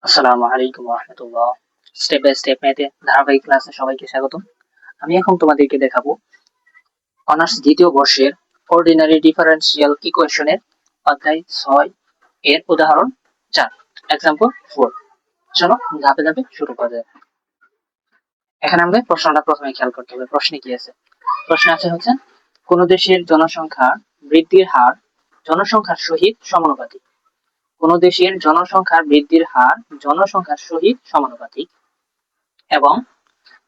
আসসালামু আলাইকুম ওয়া রাহমাতুল্লাহ। স্টেপ বাই স্টেপ ম্যাথে ধারাবাহিক ক্লাসে সবাইকে স্বাগতম। আমি এখন তোমাদেরকে দেখাবো অনার্স দ্বিতীয় বর্ষের অর্ডিনারি ডিফারেনশিয়াল ইকুয়েশনের অধ্যায় 6 এর উদাহরণ 4, এক্সাম্পল 4। চলো ধাপে ধাপে শুরু করা যাক। এখানে আমাদের প্রশ্নটা প্রথমে খেয়াল করতে হবে। প্রশ্নে কি আছে? প্রশ্ন আছে হচ্ছে কোন দেশের জনসংখ্যা বৃদ্ধির হার জনসংখ্যার সহিত সমানুপাতিক। কোন দেশের জনসংখ্যার বৃদ্ধির হার জনসংখ্যার সহিত সমানুপাতিক এবং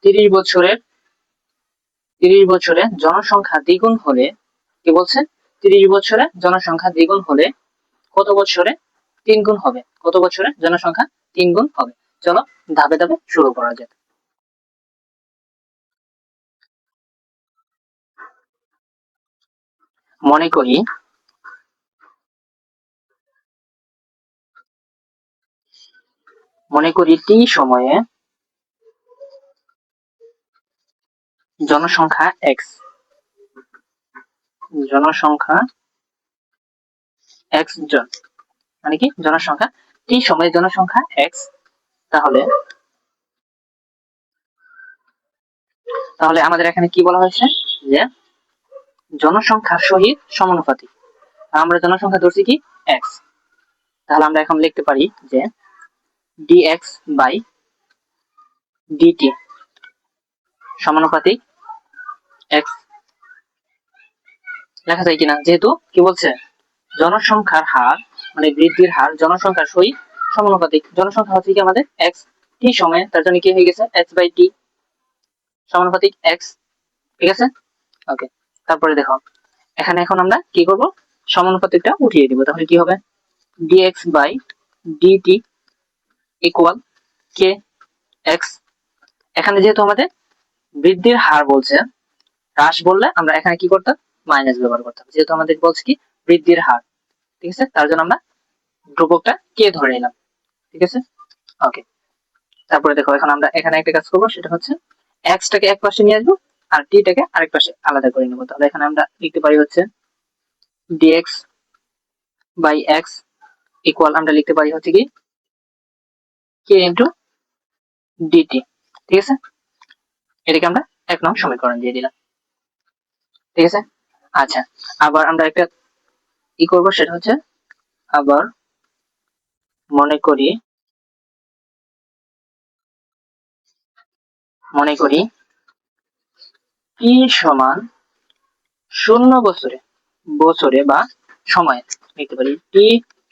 30 বছরে জনসংখ্যা দ্বিগুণ হলে, কি বলছে? 30 বছরে জনসংখ্যা দ্বিগুণ হলে কত বছরে 3 গুণ হবে? কত বছরে জনসংখ্যা 3 গুণ হবে? চলো ধাপে ধাপে শুরু করা যাক। মনে করি টি সময়ে জনসংখ্যা এক্স, জনসংখ্যা এক্স জন, মানে কি জনসংখ্যা টি সময়ে জনসংখ্যা এক্স। তাহলে আমাদের এখানে কি বলা হয়েছে যে জনসংখ্যার সহিত সমানুপাতিক। আমরা জনসংখ্যা ধরছি কি এক্স, তাহলে আমরা এখন লিখতে পারি যে dx বাই dt সমানুপাতিক x। লেখা যায় কিনা? যেহেতু কি বলছে জনসংখ্যার হার মানে বৃদ্ধির হার জনসংখ্যার সহিত সমানুপাতিক। জনসংখ্যা হচ্ছে কি আমাদের x, টি সময়ে, তার জন্য কি হয়ে গেছে x বাই t সমানুপাতিক x। ঠিক আছে, ওকে। তারপরে দেখো এখানে এখন আমরা কি করব, সমানুপাতিকটা উঠিয়ে দিব। তাহলে কি হবে dx by dt equal k x। এখানে যেহেতু আমাদের বৃদ্ধির হার বলছে, হ্রাস বললে আমরা এখানে কি করতাম, মাইনাস ব্যবহার করতাম। যেহেতু আমাদের বলছে কি বৃদ্ধির হার, ঠিক আছে, তার জন্য আমরা ধ্রুবকটা কে ধরে নিলাম। ঠিক আছে, ওকে। তারপরে দেখো এখন আমরা এখানে একটা কাজ করবো, সেটা হচ্ছে এক্স টাকে এক পাশে নিয়ে আসবো আর টি টাকে আরেক পাশে আলাদা করে নেবো। তাহলে এখানে আমরা লিখতে পারি হচ্ছে dx বাই x ইকুয়াল, আমরা লিখতে পারি হচ্ছে কি k ইন্টু dt। ঠিক আছে, এটাকে আমরা 1 নং সমীকরণ দিয়ে দিলাম। ঠিক আছে, আচ্ছা। আবার আমরা একটা কি করবো, সেটা হচ্ছে আবার মনে করি টি সমান 0 বছরে বা সময়ে। লিখতে পারি টি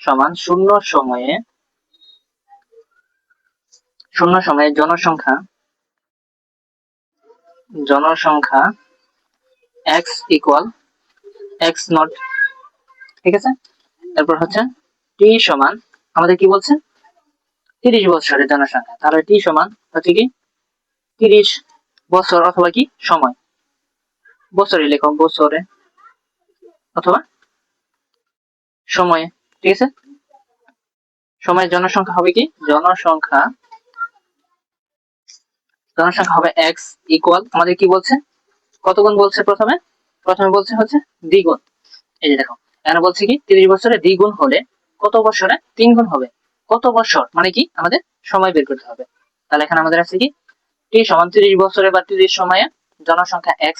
সমান 0 সময়ে জনসংখ্যা x ইকুয়াল x নট। ঠিক আছে, তারপর হচ্ছে টি সমান আমাদের কি বলছে 30 বছরের জনসংখ্যা। তাহলে টি সমান হচ্ছে কি 30 বছর অথবা কি সময়, বছরে লেখো বছরে অথবা সময়ে। ঠিক আছে, সময়ের জনসংখ্যা হবে কি জনসংখ্যা হবে x ইকুয়াল, আমাদের কি বলছে কত গুণ বলছে, প্রথমে বলছে হচ্ছে দ্বিগুণ। এই যে দেখো এখানে বলছে কি 30 বছরে দ্বিগুণ হলে কত বছরে 3 গুণ হবে। কত বছর মানে কি আমাদের সময় বের করতে হবে। তাহলে এখানে আমাদের আছে কি টি সমান 30 বছরে বা 30 সময়ে জনসংখ্যা x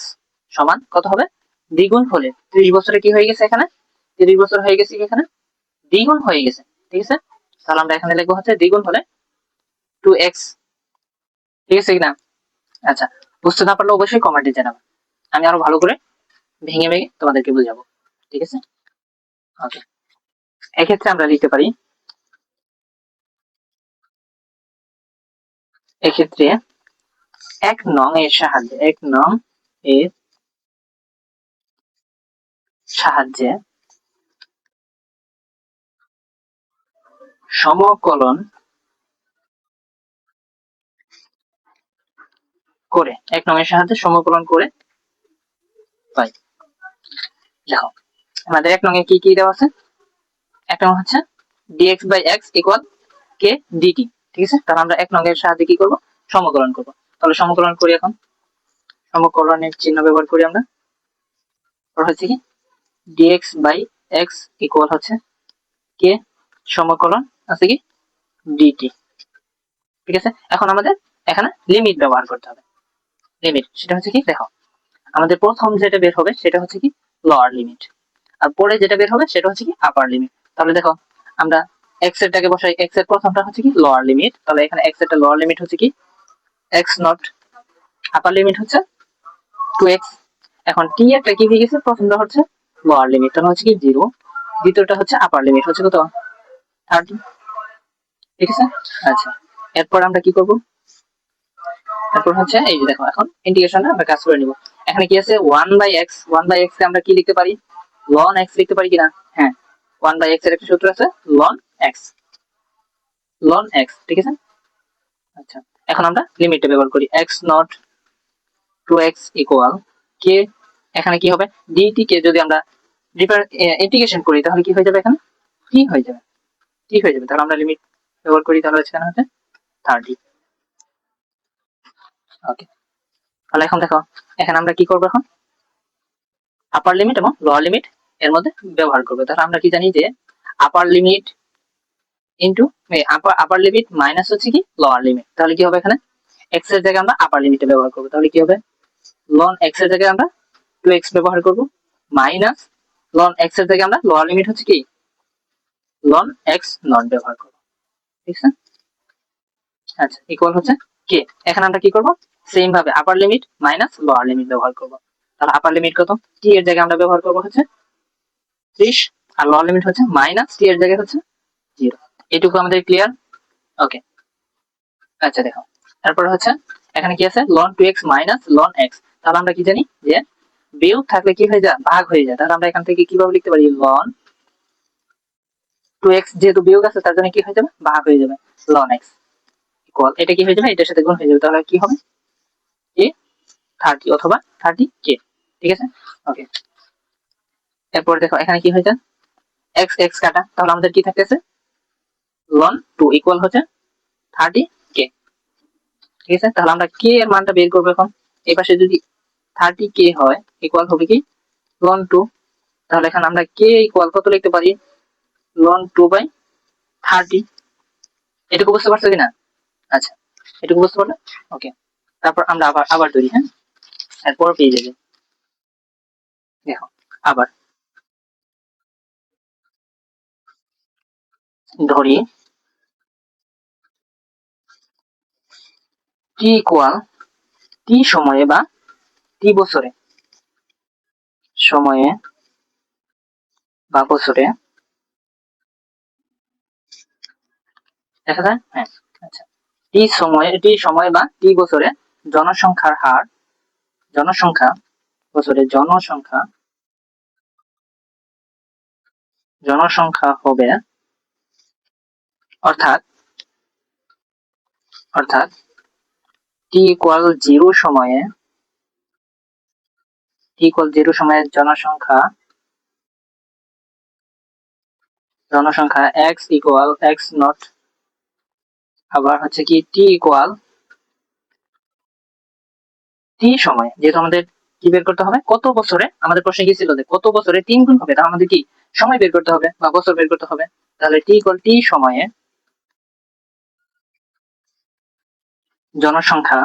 সমান কত হবে, দ্বিগুণ হলে। 30 বছরে কি হয়ে গেছে, এখানে 30 বছর হয়ে গেছে, এখানে দ্বিগুণ হয়ে গেছে। ঠিক আছে, তাহলে আমরা এখানে লিখবো হচ্ছে দ্বিগুণ হলে 2x। ঠিক আছে কিনা? আচ্ছা, বুঝতে না পারলে অবশ্যই কমেন্টে জানাবো, আমি আরো ভালো করে ভেঙে ভেঙে তোমাদেরকে বুঝাবো। ঠিক আছে, ওকে। এক্ষেত্রে আমরা লিখতে পারি, এক্ষেত্রে 1 নং এর সাহায্যে সমকলন করে 1 নং এর সাহায্যে সমকলন করে পাই। দেখো আমাদের 1 নং এ কি কি দেওয়া আছে, একটা হচ্ছে dx by x equal k dt। ঠিক আছে, তাহলে আমরা 1 নং এর সাহায্যে কি করব, সমকলন করব। তাহলে সমকলন করি, এখন সমকলনের চিহ্ন ব্যবহার করি আমরা। হচ্ছে কি dx বাই x ইকুয়াল হচ্ছে k সমকলন আছে কি dt। ঠিক আছে, এখন আমাদের এখানে লিমিট ব্যবহার করতে হবে। লিমিট সেটা হচ্ছে কি, দেখো আমাদের প্রথম যেটা বের হবে সেটা হচ্ছে কি লোয়ার লিমিট, আর পরে যেটা বের হবে সেটা হচ্ছে কি আপার লিমিট। তাহলে দেখো আমরা এক্স এরটাকে বসাই, এক্স এর প্রথমটা হচ্ছে কি লোয়ার লিমিট, তাহলে এখানে এক্স এরটা লোয়ার লিমিট হচ্ছে কি এক্স নট, আপার লিমিট হচ্ছে 2x। এখন টি এরটা কি হয়ে গেছে, প্রথমটা হচ্ছে লোয়ার লিমিট, তাহলে হচ্ছে কি 0, দ্বিতীয়টা হচ্ছে আপার লিমিট হচ্ছে কত 30। ঠিক আছে, আচ্ছা এরপর আমরা কি করব, তারপর হচ্ছে এই যে দেখো এখন ইন্টিগ্রেশনে আমরা কাজ করে নিব। এখানে কি আছে 1/x, 1/x কে আমরা কি লিখতে পারি, ln x লিখতে পারি কিনা, হ্যাঁ 1/x এর একটা সূত্র আছে ln x, ln x, ঠিক আছে। আচ্ছা এখন আমরা লিমিটটা ব্যবহার করি, x নট 2x ইকুয়াল কে, এখানে কি হবে dt কে যদি আমরা ইন্টিগ্রেশন করি তাহলে কি হয়ে যাবে, এখানে কি হয়ে যাবে, কি হয়ে যাবে, তাহলে আমরা লিমিট ব্যবহার করি, তাহলে এখানে হচ্ছে 30। ওকে, তাহলে এখন দেখো এখানে আমরা কি করব, এখন আপার লিমিট এবং লোয়ার লিমিট এর মধ্যে ব্যবহার করবো। তাহলে আমরা কি জানি যে আপার লিমিট ইনটু আপার লিমিট মাইনাস হচ্ছে কি লোয়ার লিমিট, তাহলে কি হবে এখানে x এর জায়গায় আমরা আপার লিমিটে ব্যবহার করব, তাহলে কি হবে ln x এর জায়গায় আমরা 2x ব্যবহার করব মাইনাস ln x এর জায়গায় আমরা লোয়ার লিমিট হচ্ছে কি ln x নট ব্যবহার করব। ঠিক আছে, আচ্ছা ইকুয়াল হচ্ছে কে, এখানে আমরা কি করব সেম ভাবে আপার লিমিট মাইনাস লোয়ার লিমিট ব্যবহার করব। তাহলে আপার লিমিট কত, t এর জায়গায় আমরা ব্যবহার করব হচ্ছে 30, আর লোয়ার লিমিট হচ্ছে মাইনাস t এর জায়গায় হচ্ছে 0। এটুকু আমাদের ক্লিয়ার। ওকে, আচ্ছা দেখো তারপর হচ্ছে এখানে কি আছে ln 2x minus ln x, তাহলে আমরা কি জানি যে বিয়োগ থাকলে কি হয়ে যায়, ভাগ হয়ে যায়, তাহলে আমরা এখান থেকে কিভাবে লিখতে পারি ln 2x, যেহেতু বিয়োগ আছে তার জন্য কি হয়ে যাবে ভাগ হয়ে যাবে ln x ইকুয়াল, এটা কি হয়ে যাবে এটার সাথে গুণ হয়ে যাবে, তাহলে কি হবে a 30 অথবা 30k। ঠিক আছে, ওকে এরপর দেখো এখানে কি হয়ে যায় x x কাটা, তাহলে আমাদের কি থাকতেছে ln 2 ইকুয়াল হচ্ছে 30k। ঠিক আছে, তাহলে আমরা k এর মানটা বের করব এখন, এই পাশে যদি 30k হয় ইকুয়াল হবে কি ln 2, তাহলে এখানে আমরা k ইকুয়াল কত লিখতে পারি ln 2/30। এটুকু বুঝতে পারছো কিনা, আচ্ছা এটুকু বুঝতে পারলে ওকে। তারপর আমরা আবার আবার ধরি, হ্যাঁ এরপর পেয়ে যাবে, দেখো আবার ধরি t ইকুয়াল t সময়ে বা t বছরে, সময়ে বা বছরে দেখা যায়, হ্যাঁ আচ্ছা টি সময় বা টি বছরে জনসংখ্যার হার, জনসংখ্যা বছরে জনসংখ্যা হবে, অর্থাৎ অর্থাৎ টি ইকুয়াল 0 সময়ে, টি ইকুয়াল 0 সময়ে জনসংখ্যা x ইকুয়াল x নট, আবার হচ্ছে কি টি ইকুয়াল টি সময়, যেহেতু আমাদের কি বের করতে হবে কত বছরে, আমাদের প্রশ্নে কি ছিল যে কত বছরে 3 গুণ হবে, তাহলে আমাদের কি সময় বের করতে হবে বা বছর বের করতে হবে, তাহলে টি ইকুয়াল টি সময়ে জনসংখ্যা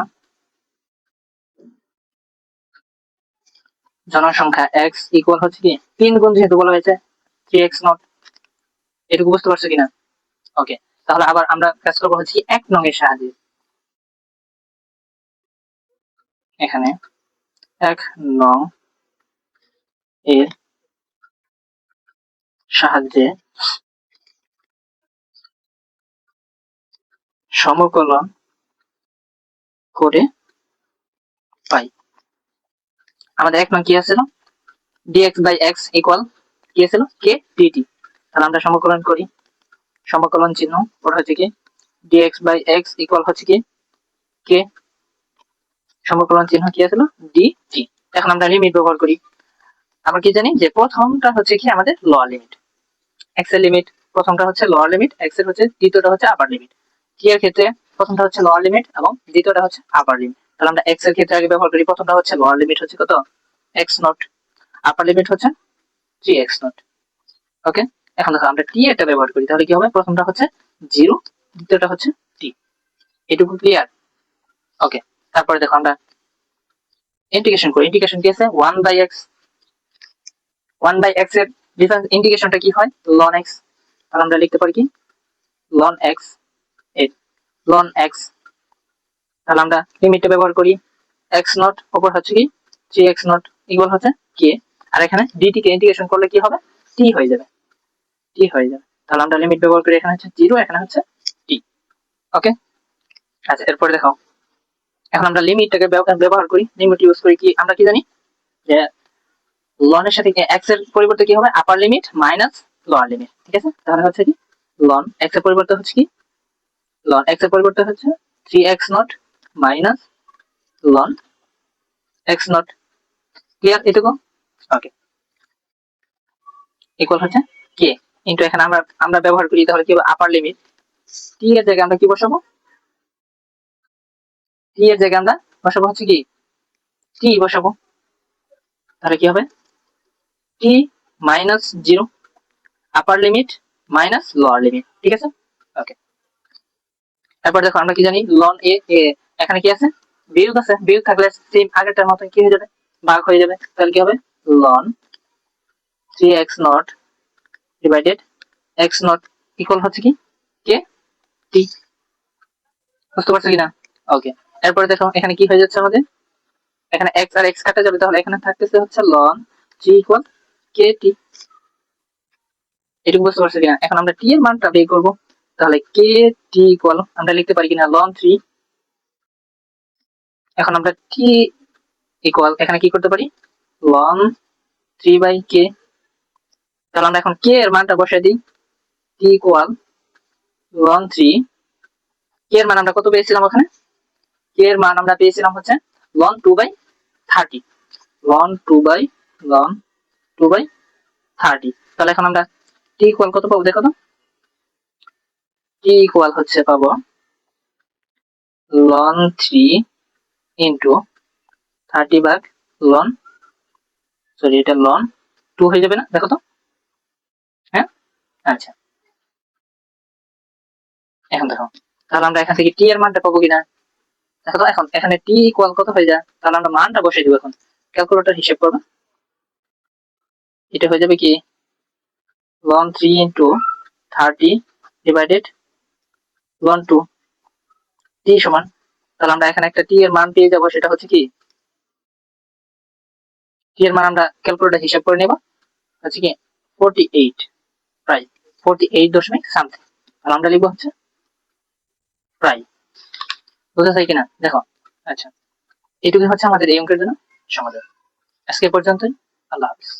x ইকুয়াল হচ্ছে কি 3 গুণ, যেহেতু বলা হয়েছে 3x নট, এটুকু বুঝতে পারছো কিনা, ওকে। তাহলে আবার আমরা কাজ করবো হচ্ছে কি 1 নং এর সাহায্যে, এখানে 1 নং এর সাহায্যে সমকলন করে পাই। আমাদের 1 নং কি আছে dx বাই x ইকুয়াল কি আছে k dt, তাহলে আমরা সমকলন করি, সমকলন চিহ্ন ওটা হচ্ছে কি dx বাই x ইকুয়াল হচ্ছে কি k, সমকলন চিহ্ন কি আছে dt। এখন আমরা লিমিট ব্যবহার করি, আমরা কি জানি যে প্রথমটা হচ্ছে কি আমাদের লোয়ার লিমিট, x এর লিমিট প্রথমটা হচ্ছে লোয়ার লিমিট, x এর হচ্ছে দ্বিতীয়টা হচ্ছে আপার লিমিট, t এর ক্ষেত্রে প্রথমটা হচ্ছে লোয়ার লিমিট এবং দ্বিতীয়টা হচ্ছে আপার লিমিট, তাহলে আমরা x এর ক্ষেত্রে আগে ব্যবহার করি, প্রথমটা হচ্ছে লোয়ার লিমিট হচ্ছে কত x নট, আপার লিমিট হচ্ছে 3x নট। ওকে, এখন দেখো আমরা t এটা ব্যবহার করি, তাহলে কি হবে প্রথমটা হচ্ছে 0, দ্বিতীয়টা হচ্ছে t। এটুকু ক্লিয়ার? ওকে, তারপরে দেখো আমরা ইন্টিগ্রেশন করি। ইন্টিগ্রেশন কি আছে? 1/x, 1/x এর ডিফারেন্স ইন্টিগ্রেশনটা কি হয়? ln x। তাহলে আমরা লিখতে পারি কি ln x, এই ln x। তাহলে আমরা লিমিটটা ব্যবহার করি x নট উপর হচ্ছে কি 3x নট ইকুয়াল হচ্ছে k, আর এখানে dt কে ইন্টিগ্রেশন করলে কি হবে? t হয়ে যাবে, t হয়ে যাবে। তাহলে আমরা লিমিট ব্যবহার করি, এখানে হচ্ছে 0, এখানে হচ্ছে t। ওকে, আচ্ছা এরপরে দেখো, এখন আমরা লিমিটটাকে ব্যবহার করি। লিমিট ইউজ করি কি, আমরা কি জানি যে লন এর সাথে x এর পরিবর্তে কি হবে? আপার লিমিট মাইনাস লোয়ার লিমিট, ঠিক আছে? তাহলে হচ্ছে কি লন x এর পরিবর্তে হচ্ছে কি লন x এর পরিবর্তে হচ্ছে 3x not minus loan x not. Clear এটুকু? ওকে, ইকুয়াল হচ্ছে k ইনটু, এখানে আমরা ব্যবহার করি তাহলে কি হবে? আপার লিমিট t এর জায়গায় আমরা কি বসাবো? t এর জায়গায় আমরা বসাবো হচ্ছে কি t বসাবো। তাহলে কি হবে? t মাইনাস 0 আপার লিমিট মাইনাস লোয়ার লিমিট, ঠিক আছে? ওকে, এরপর দেখো আমরা কি জানি লন এ, এখানে কি আছে? বিয়োগ আছে, বিয়োগ থাকলে সেম আগেরটার মতো কি হয়ে যাবে? ভাগ হয়ে যাবে। তাহলে কি হবে? লন 3x naught divided x naught equal হচ্ছে কি কে টি। বুঝতে পারছো কিনা? ওকে, এরপরে দেখো এখানে কি হয়ে যাচ্ছে আমাদের? এখানে x আর x কাটা যাবে, তাহলে এখানে থাকতেছে হচ্ছে লন 3 ইকুয়াল কে টি। এটুকু বুঝতে পারছো কিনা? এখন আমরা t এর মানটা বের করব। তাহলে কে টি ইকুয়াল আমরা লিখতে পারি কিনা লন 3। এখন আমরা t ইকুয়াল এখানে কি করতে পারি? Loan 3/k। তাহলে আমরা এখন k এর মানটা বসাই দিই। t ইকুয়াল লন 3, k এর মান আমরা কত পেয়েছিলাম ওখানে? k এর মান আমরা পেয়েছিলাম হচ্ছে লন 2/30, লন 2/30। তাহলে এখন আমরা t ইকুয়াল কত পাবো দেখো তো? t ইকুয়াল হচ্ছে পাবো লন 3 ইন্টু 30/লন, সরি এটা লন 2 হয়ে যাবে না? দেখো তো। হ্যাঁ, আচ্ছা এখন দেখো, তাহলে আমরা এখান থেকে t এর মানটা পাবো কিনা দেখো তো। এখন এখানে t ইকুয়াল কত হয়ে যায়? তাহলে আমরা মানটা বসিয়ে দিব। এখন ক্যালকুলেটর হিসেব করবে, এটা হয়ে যাবে কি লন 3 ইন্টু 30 ডিভাইডেড লন 2, t সমান। তাহলে আমরা এখানে একটা t এর মান পেয়ে যাবো, সেটা হচ্ছে কি t এর মান আমরা ক্যালকুলেটর হিসাব করে নেব হচ্ছে কি 48, প্রায় 48 দশমিক সামথিং। তাহলে আমরা লিখবো হচ্ছে প্রায়। বুঝা যায় কিনা দেখো? আচ্ছা, এটুকুই হচ্ছে আমাদের এই অঙ্কের জন্য সমাধান। আজকে পর্যন্তই, আল্লাহ হাফিজ।